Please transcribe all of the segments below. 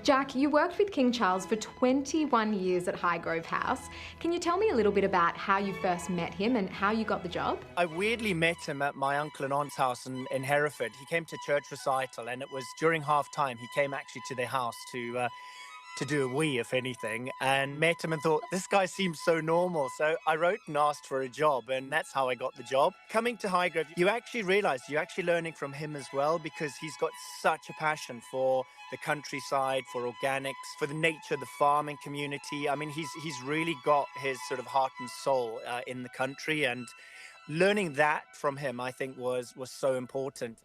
Jack, you worked with King Charles for 21 years at Highgrove House. Can you tell me a little bit about how you first met him and how you got the job? I weirdly met him at my uncle and aunt's house in Hereford. He came to church recital, and it was during half time. He came actually to their house to do a wee, if anything, and met him and thought, this guy seems so normal. So I wrote and asked for a job, and that's how I got the job. Coming to Highgrove, you actually realize you're actually learning from him as well, because he's got such a passion for the countryside, for organics, for the nature, the farming community. I mean, he's really got his sort of heart and soul in the country, and learning that from him, I think, was so important.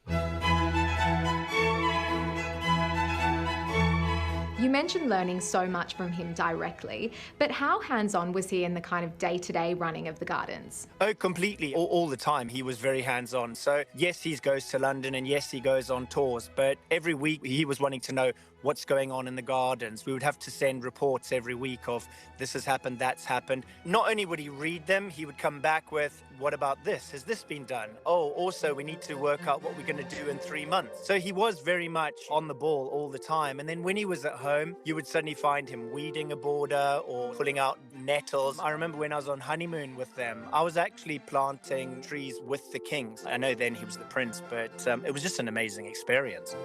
You mentioned learning so much from him directly, but how hands-on was he in the kind of day-to-day running of the gardens? Oh, completely. All the time. He was very hands-on. So yes, he goes to London, and yes, he goes on tours, but every week he was wanting to know what's going on in the gardens. We would have to send reports every week of this has happened, that's happened. Not only would he read them, he would come back with, what about this? Has this been done? Oh, also, we need to work out what we're going to do in 3 months. So he was very much on the ball all the time. And then when he was at home, you would suddenly find him weeding a border or pulling out nettles. I remember when I was on honeymoon with them, I was actually planting trees with the kings. I know then he was the prince, but it was just an amazing experience.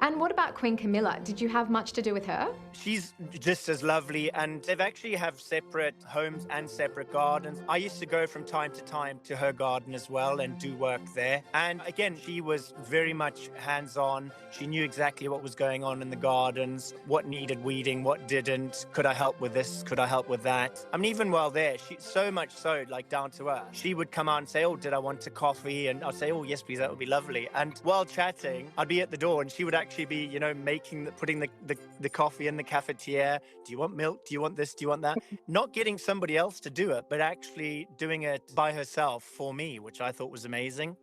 And what about Queen Camilla? Did you have much to do with her? She's just as lovely, and they've actually have separate homes and separate gardens. I used to go from time to time to her garden as well and do work there. And again, she was very much hands-on. She knew exactly what was going on in the gardens, what needed weeding, what didn't. Could I help with this? Could I help with that? I mean, even while there, she so much so, like, down to earth. She would come out and say, oh, did I want a coffee? And I'd say, oh, yes, please, that would be lovely. And while chatting, I'd be at the door, and she would actually be, putting the coffee in the cafetiere. Do you want milk? Do you want this? Do you want that? Not getting somebody else to do it, but actually doing it by herself for me, which I thought was amazing.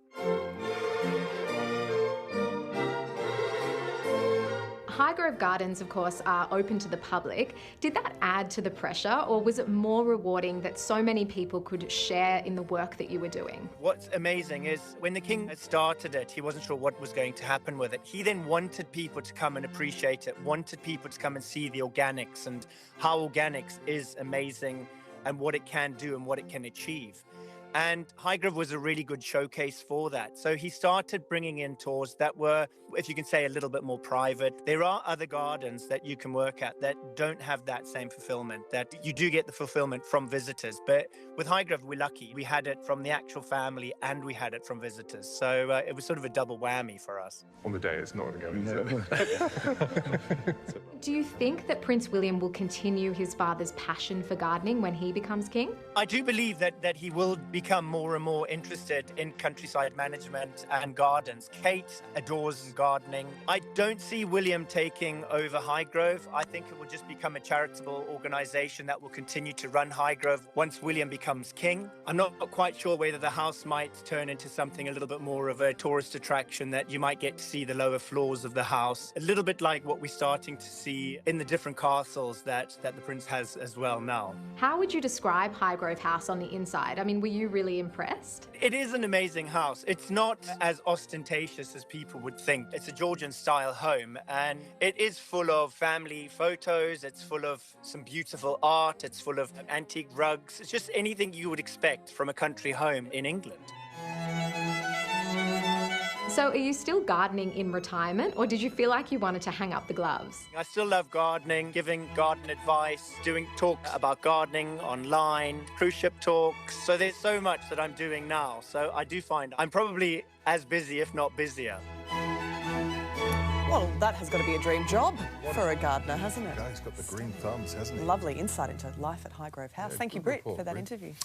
Highgrove Gardens, of course, are open to the public. Did that add to the pressure, or was it more rewarding that so many people could share in the work that you were doing? What's amazing is when the king had started it, he wasn't sure what was going to happen with it. He then wanted people to come and appreciate it, wanted people to come and see the organics and how organics is amazing and what it can do and what it can achieve. And Highgrove was a really good showcase for that. So he started bringing in tours that were, if you can say, a little bit more private. There are other gardens that you can work at that don't have that same fulfillment, that you do get the fulfillment from visitors. But with Highgrove, we're lucky. We had it from the actual family and we had it from visitors. So it was sort of a double whammy for us. On the day, it's not going to go, is it? Do you think that Prince William will continue his father's passion for gardening when he becomes king? I do believe that he will become more and more interested in countryside management and gardens. Kate adores gardening. I don't see William taking over Highgrove. I think it will just become a charitable organisation that will continue to run Highgrove once William becomes king. I'm not quite sure whether the house might turn into something a little bit more of a tourist attraction, that you might get to see the lower floors of the house, a little bit like what we're starting to see in the different castles that the prince has as well now. How would you describe Highgrove House on the inside? I mean, were you really impressed? It is an amazing house. It's not as ostentatious as people would think. It's a Georgian-style home, and it is full of family photos. It's full of some beautiful art. It's full of antique rugs. It's just anything you would expect from a country home in England. So are you still gardening in retirement, or did you feel like you wanted to hang up the gloves? I still love gardening, giving garden advice, doing talks about gardening online, cruise ship talks. So there's so much that I'm doing now. So I do find I'm probably as busy, if not busier. Well, that has got to be a dream job for a gardener, hasn't it? Yeah, he's got the green thumbs, hasn't he? Lovely insight into life at Highgrove House. Yeah, Thank you, good Britt, report, for that Britt. interview.